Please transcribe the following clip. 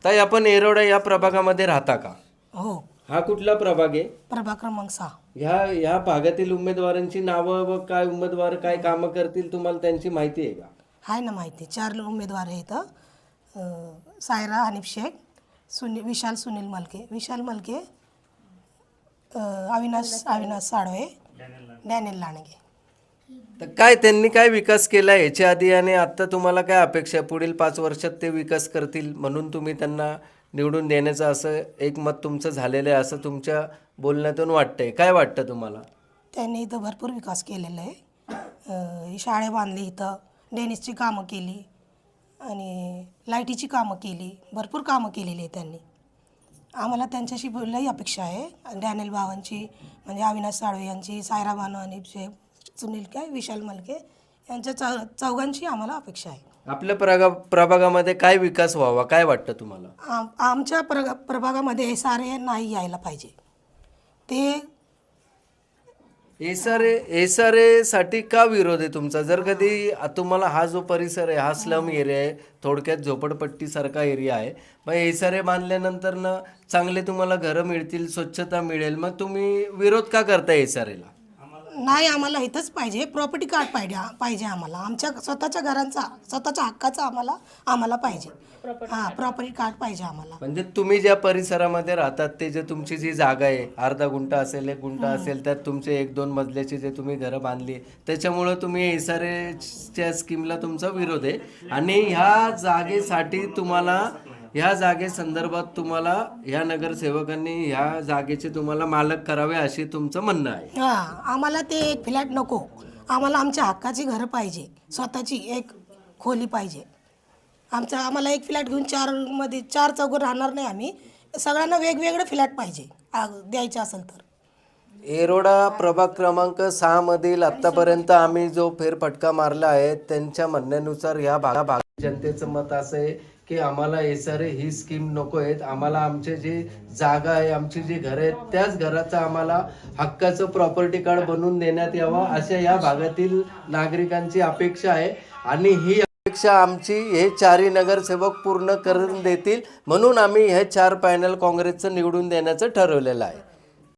ताई, आपण येरोडा या प्रभागामध्ये राहता का? हो. हा कुठला प्रभाग आहे? प्रभाग क्रमांक 6. ह्या भागातील उमेदवारांची नावं व काय उमेदवार काय कामं करतील तुम्हाला त्यांची माहिती आहे का? आहे ना माहिती. 4 उमेदवार आहेत. सायरा हनीफ शेख, विशाल सुनील मलके, अविनाश साळवे, डॅनियल लांडगे. तर काय त्यांनी काय विकास केला याच्या आधी आणि आता तुम्हाला काय अपेक्षा आहे? पुढील 5 वर्षात ते विकास करतील म्हणून तुम्ही त्यांना निवडून देण्याचं असं एक मत तुमचं झालेलं आहे असं तुमच्या बोलण्यातून वाटतंय. काय वाटतं तुम्हाला? त्यांनी इथं भरपूर विकास केलेला आहे. शाळे बांधली, इथं डेनिसची कामं केली आणि लाईटीची कामं केली, भरपूर कामं केलेली आहे त्यांनी. आम्हाला त्यांच्याशी लई अपेक्षा आहे. डॅनियल भावांची म्हणजे अविनाश साळवे यांची, सायरा बानो आणि विशाल मलके यांच्या चौघांची आम्हाला अपेक्षा आहे. आपल्या प्रभागामध्ये काय विकास व्हावा काय वाटतं तुम्हाला? आमच्या प्रभागामध्ये हे सारे नाही यायला पाहिजे. ते एसआरए साठी का विरोध आहे तुमचा? जर कधी तुम्हाला हा जो परिसर आहे हा स्लम एरिया आहे, थोडक्यात झोपडपट्टी सारखा एरिया आहे, मग एसआरए बांधल्यानंतर ना चांगले तुम्हाला घरं मिळतील, स्वच्छता मिळेल, मग तुम्ही विरोध का करता एसआरएला? नाही, आम्हाला इथंच पाहिजे. प्रॉपर्टी कार्ड पाहिजे आम्हाला. आमच्या स्वतःच्या घरांचा, स्वतःच्या हक्काचा आम्हाला पाहिजे. हां, प्रॉपर्टी कार्ड पाहिजे आम्हाला. म्हणजे तुम्ही ज्या परिसरामध्ये राहतात ते जे तुमची जी जागा आहे, अर्धा गुंठा असेल, 1 गुंठा असेल, त्यात तुमचे 1-2 मजल्याची जे तुम्ही घरं बांधली, त्याच्यामुळं तुम्ही एसआरएच्या स्कीमला तुमचा विरोध आहे आणि ह्या जागेसंदर्भात तुम्हाला ह्या नगरसेवकांनी ह्या जागेचे तुम्हाला मालक करावे असे तुमचं म्हणणं आहे. हां, आम्हाला ते एक फ्लॅट नको. आम्हाला आमच्या हक्काची घरं पाहिजे. स्वतःची एक खोली पाहिजे. आम्हाला एक फ्लॅट घेऊन 4 चौघं राहणार नाही आम्ही. सगळ्यांना वेगवेगळे फ्लॅट पाहिजे द्यायचे असेल तर. येरोडा प्रभाग क्रमांक 6 मधील आतापर्यंत आम्ही जो फेरफटका मारला आहे त्यांच्या म्हणण्यानुसार ह्या भाग जनतेचं मत असं आहे की आम्हाला एसआरए ही स्कीम नको आहेत. आम्हाला आमचे जी जागा आहे, आमची जी घरं आहेत, त्याच घराचं आम्हाला हक्काचं प्रॉपर्टी कार्ड बनवून देण्यात यावं अशा या भागातील नागरिकांची अपेक्षा आहे आणि ही अपेक्षा आमची हे 4ही नगरसेवक पूर्ण करून देतील म्हणून आम्ही हे 4 पॅनल काँग्रेसचं निवडून देण्याचं ठरवलेलं आहे.